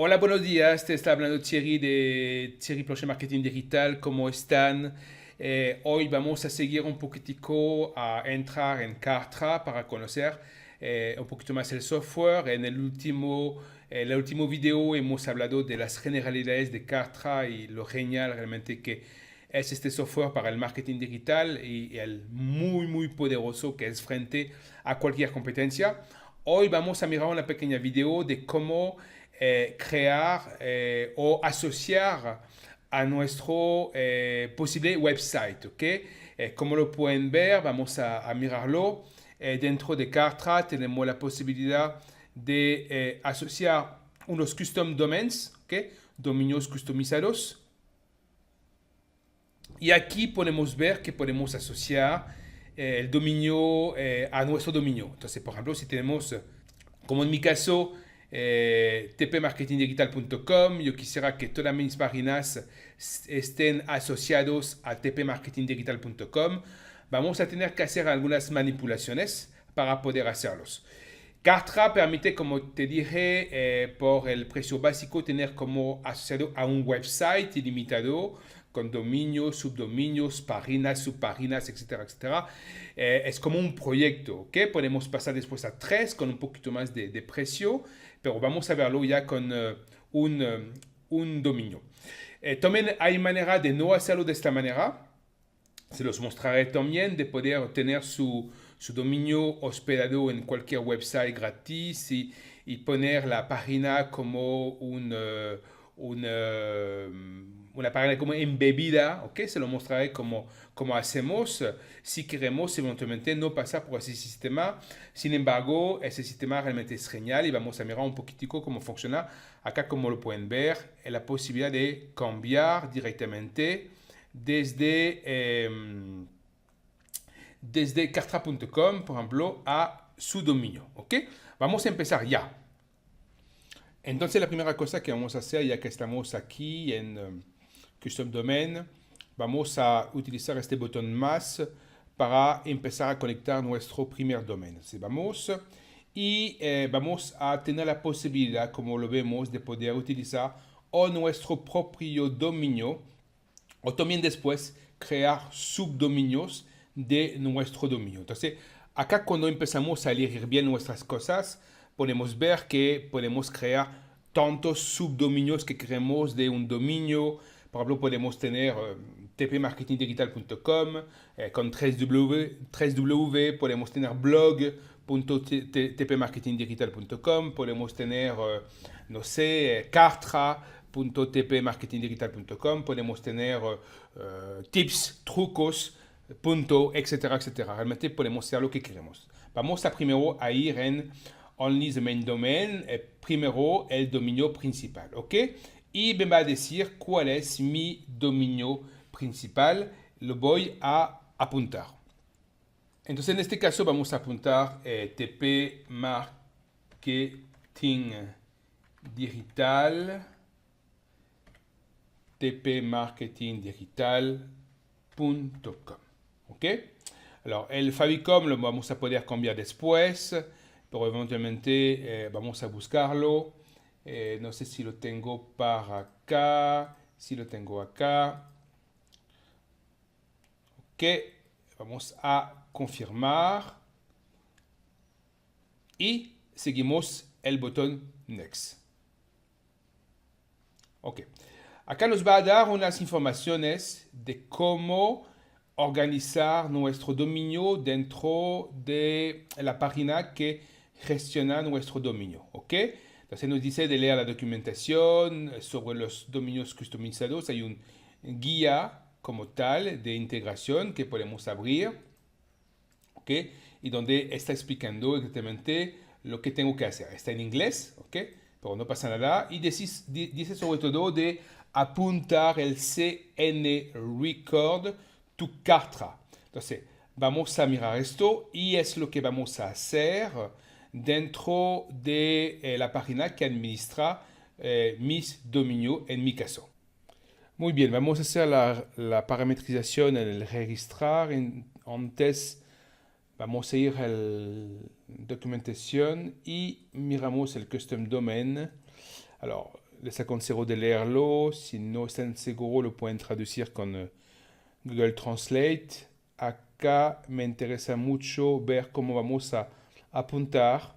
Hola, buenos días. Te está hablando Thierry de Thierry Plochet Marketing Digital. ¿Cómo están? Hoy vamos a seguir un poquitico a entrar en Kartra para conocer un poquito más el software. En el último video hemos hablado de las generalidades de Kartra y lo genial realmente que es este software para el marketing digital y el muy poderoso que es frente a cualquier competencia. Hoy vamos a mirar una pequeña video de cómo crear o asociar a nuestro posible website, ¿ok? Como lo pueden ver, vamos a mirarlo. Dentro de Kartra tenemos la posibilidad de asociar unos custom domains, ¿ok? Dominios customizados. Y aquí podemos ver que podemos asociar el dominio a nuestro dominio. Entonces, por ejemplo, si tenemos, como en mi caso, tpmarketingdigital.com, yo quisiera que todas mis páginas estén asociados a tpmarketingdigital.com, vamos a tener que hacer algunas manipulaciones para poder hacerlos. Kartra permite, como te dije, por el precio básico, tener como asociado a un website ilimitado con dominios, subdominios, páginas, subpáginas, etcétera, etcétera. Es como un proyecto, ¿ok? Podemos pasar después a tres con un poquito más de precio, pero vamos a verlo ya con un dominio. También hay manera de no hacerlo de esta manera. Se los mostraré también de poder tener su dominio hospedado en cualquier website gratis y poner la página como una página como embebida, ¿ok? Se lo mostraré como hacemos si queremos eventualmente no pasar por ese sistema. Sin embargo, ese sistema realmente es genial y vamos a mirar un poquitico cómo funciona. Acá, como lo pueden ver, la posibilidad de cambiar directamente desde Kartra.com, por ejemplo, a su dominio. ¿Ok? Vamos a empezar ya. Entonces, la primera cosa que vamos a hacer, ya que estamos aquí en Custom Domain, vamos a utilizar este botón más para empezar a conectar nuestro primer domain. Entonces, vamos y vamos a tener la posibilidad, como lo vemos, de poder utilizar o nuestro propio dominio o también después crear subdominios de nuestro dominio. Entonces, acá cuando empezamos a elegir bien nuestras cosas, podemos ver que podemos crear tantos subdominios que queremos de un dominio. Por ejemplo, podemos tener tpmarketingdigital.com con 3W, podemos tener blog.tpmarketingdigital.com, podemos tener, no sé, Kartra.tpmarketingdigital.com, podemos tener tips, trucos, punto, etcétera, etcétera. Realmente podemos hacer lo que queremos. Vamos a primero a ir en Only the Main Domain, primero el dominio principal, ¿ok? Y me va a decir cuál es mi dominio principal. Lo voy a apuntar. Entonces, en este caso vamos a apuntar TP Marketing Digital, tpmarketingdigital.com. ¿Ok? Alors, el favicon lo vamos a poder cambiar después, pero eventualmente vamos a buscarlo. No sé si lo tengo para acá, si lo tengo acá. Ok, vamos a confirmar y seguimos el botón Next. Ok. Acá nos va a dar unas informaciones de cómo organizar nuestro dominio dentro de la página que gestiona nuestro dominio. ¿Ok? Entonces nos dice de leer la documentación sobre los dominios customizados. Hay un guía como tal de integración que podemos abrir. ¿Ok? Y donde está explicando exactamente lo que tengo que hacer. Está en inglés, ¿ok? Pero no pasa nada. Y dice sobre todo de apuntar el CN Record to Kartra. Entonces, vamos a mirar esto y es lo que vamos a hacer dentro de la página que administra mis dominios en mi caso. Muy bien, vamos a hacer la parametrización en el registrar. Antes vamos a ir a la documentación y miramos el custom domain. Alors, les aconsejo de leerlo. Si no están seguros, lo pueden traducir con Google Translate. Acá me interesa mucho ver cómo vamos a apuntar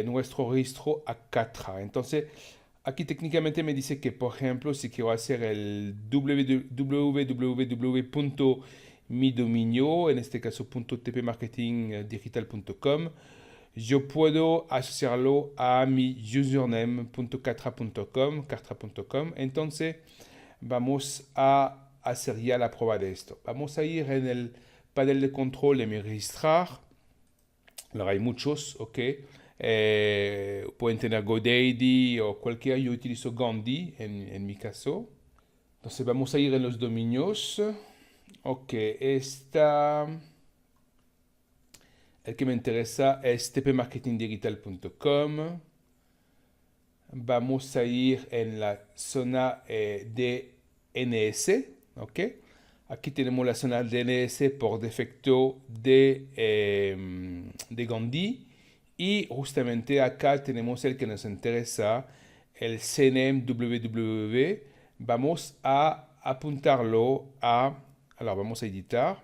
nuestro registro a Kartra. Entonces, aquí técnicamente me dice que, por ejemplo, si quiero hacer el www.mi dominio, en este caso .tpmarketingdigital.com, yo puedo asociarlo a mi username.kartra.com. Entonces, vamos a hacer ya la prueba de esto. Vamos a ir en el panel de control de mi registrar. Ahora hay muchos, ¿ok? Pueden tener GoDaddy o cualquiera. Yo utilizo Gandhi en mi caso. Entonces vamos a ir en los dominios. Ok, el que me interesa es tpmarketingdigital.com. Vamos a ir en la zona de DNS, ¿ok? Aquí tenemos la zona DNS por defecto de Gandhi. Y justamente acá tenemos el que nos interesa, el CNM www. Vamos a apuntarlo a... Alors, vamos a editar.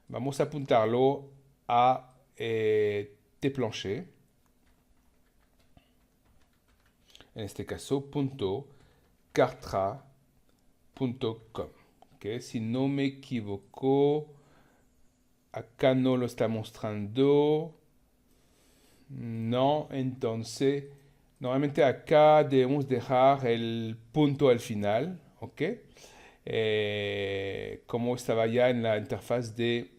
Vamos a apuntarlo a tplancher. En este caso, .kartra.com. Okay. Si no me equivoco, acá no lo está mostrando. No, entonces, normalmente acá debemos dejar el punto al final, ¿ok? Como estaba ya en la interfaz de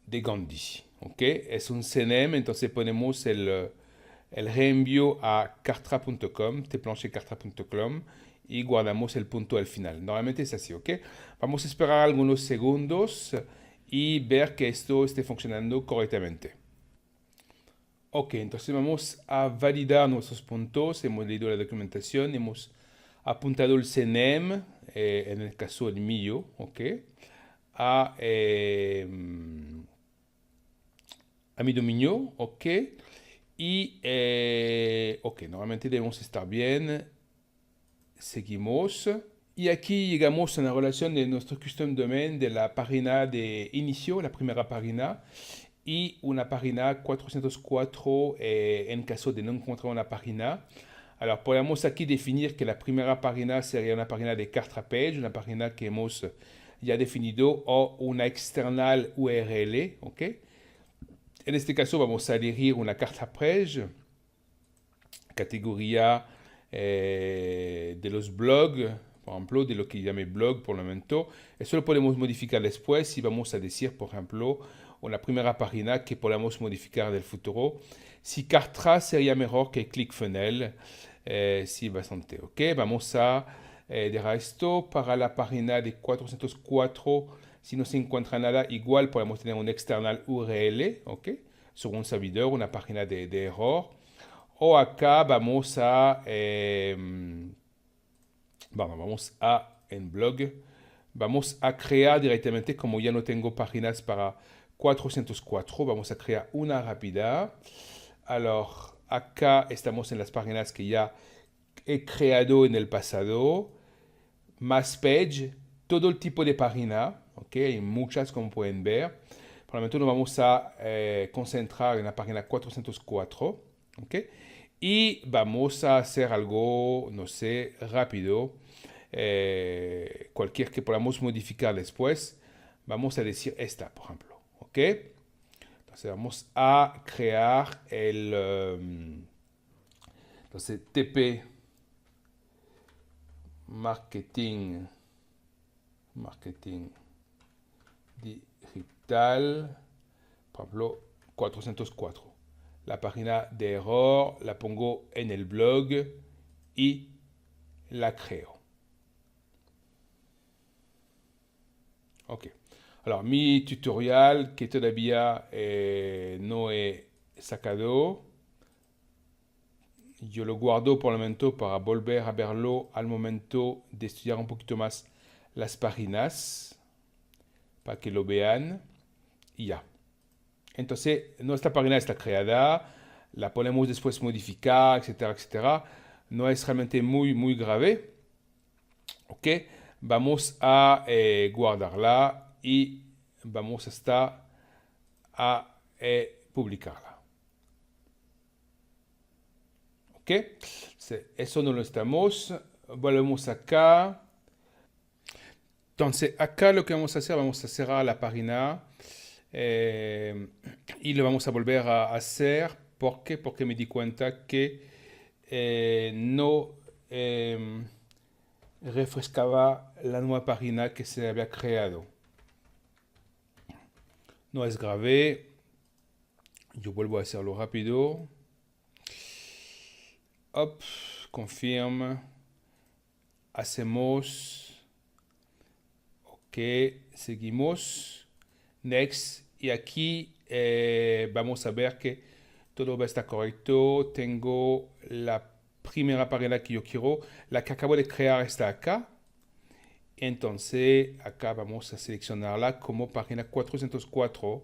Gandhi, ¿ok? Es un CNM, entonces ponemos el reenvío a kartra.com, tplancherkartra.com y guardamos el punto al final. Normalmente es así, ¿ok? Vamos a esperar algunos segundos y ver que esto esté funcionando correctamente. Ok, entonces vamos a validar nuestros puntos. Hemos leído la documentación, hemos apuntado el CNM, en el caso el mío, ¿ok? A mi dominio, ¿ok? Y, ok, normalmente debemos estar bien. Seguimos. Y aquí llegamos a la relación de nuestro custom domain de la página de inicio, la primera página, y una página 404 en caso de no encontrar una página. Alors, podemos aquí definir que la primera página sería una página de Kartra Page, una página que hemos ya definido, o una external URL, ¿ok? En este caso vamos a elegir una Kartra Page, categoría de los blogs, por ejemplo, de lo que llame blog por el momento. Eso lo podemos modificar después y vamos a decir, por ejemplo, una primera página que podamos modificar del futuro. Si Kartra sería mejor que ClickFunnels, sí, bastante. Ok, vamos a dejar esto para la página de 404. Si no se encuentra nada, igual podemos tener un external URL, ok, sobre un servidor, una página de error. O acá vamos a, en blog, vamos a crear directamente, como ya no tengo páginas para 404, vamos a crear una rápida. Alors, acá estamos en las páginas que ya he creado en el pasado. Más page, todo el tipo de página, ok, hay muchas como pueden ver. Por el momento nos vamos a concentrar en la página 404, ok. Y vamos a hacer algo, no sé, rápido. Cualquier que podamos modificar después. Vamos a decir esta, por ejemplo. ¿Ok? Entonces vamos a crear el... entonces, TP Marketing Digital, por ejemplo, 404. La página de error la pongo en el blog y la creo. Ok. Alors, mi tutorial que todavía no he sacado, yo lo guardo por el momento para volver a verlo al momento de estudiar un poquito más las páginas, para que lo vean y ya. Entonces, nuestra página está creada. la podemos después modificar, etcétera, etcétera. No es realmente muy grave. Ok, vamos a guardarla y vamos hasta a publicarla. Ok, eso no lo estamos. Volvemos acá. Entonces, acá lo que vamos a hacer, vamos a cerrar la página y lo vamos a volver a hacer. ¿Por qué? Porque me di cuenta que no refrescaba la nueva página que se había creado. No es grave. Yo vuelvo a hacerlo rápido. Hop, confirme. Hacemos. Ok, seguimos. Next. Y aquí vamos a ver que todo va a estar correcto. Tengo la primera página que yo quiero. La que acabo de crear está acá. Entonces, acá vamos a seleccionarla como página 404.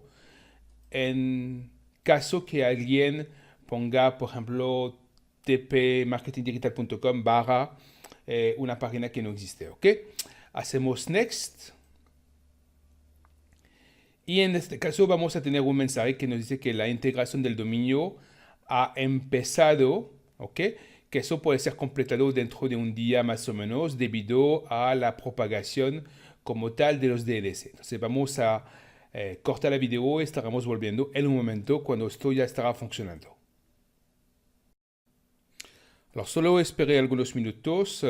En caso que alguien ponga, por ejemplo, tpmarketingdigital.com barra una página que no existe, ¿ok? Hacemos next. Y en este caso vamos a tener un mensaje que nos dice que la integración del dominio ha empezado, ¿ok? Que eso puede ser completado dentro de un día más o menos debido a la propagación como tal de los DLS. Entonces vamos a cortar la video y estaremos volviendo en un momento cuando esto ya estará funcionando. Solo esperé algunos minutos.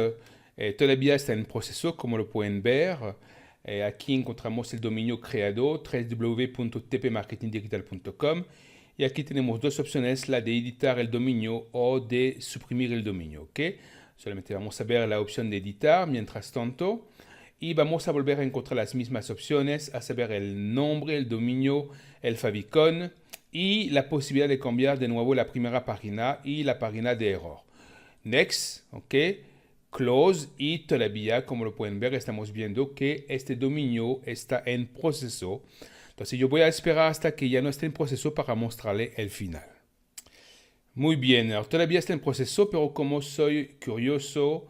Todavía está en proceso, como lo pueden ver. Aquí encontramos el dominio creado, www.tpmarketingdigital.com. Y aquí tenemos dos opciones, la de editar el dominio o de suprimir el dominio. ¿Ok? Solamente vamos a ver la opción de editar mientras tanto. Y vamos a volver a encontrar las mismas opciones, a saber el nombre, el dominio, el favicon y la posibilidad de cambiar de nuevo la primera página y la página de error. Next, ok, close y todavía, como lo pueden ver, estamos viendo que este dominio está en proceso. Entonces yo voy a esperar hasta que ya no esté en proceso para mostrarle el final. Muy bien, ahora todavía está en proceso, pero como soy curioso,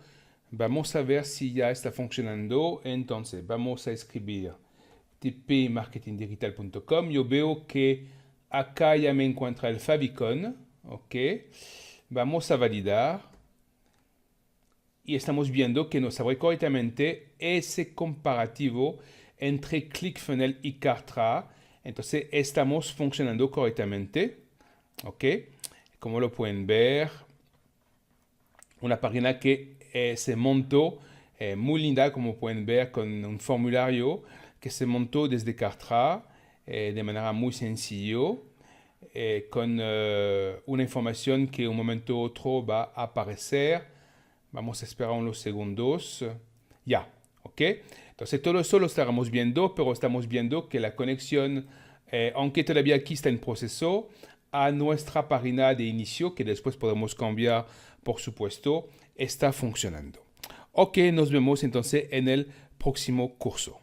vamos a ver si ya está funcionando. Entonces vamos a escribir tpmarketingdigital.com. Yo veo que acá ya me encuentra el favicon, ok. Vamos a validar. Y estamos viendo que nos abre correctamente ese comparativo entre ClickFunnels y Kartra. Entonces estamos funcionando correctamente. ¿Ok? Como lo pueden ver, una página que se montó muy linda, como pueden ver, con un formulario que se montó desde Kartra de manera muy sencilla. Con una información que un momento u otro va a aparecer. Vamos a esperar unos segundos. Ya, ¿ok? Entonces todo eso lo estaremos viendo, pero estamos viendo que la conexión, aunque todavía aquí está en proceso, a nuestra página de inicio, que después podemos cambiar, por supuesto, está funcionando. Ok, nos vemos entonces en el próximo curso.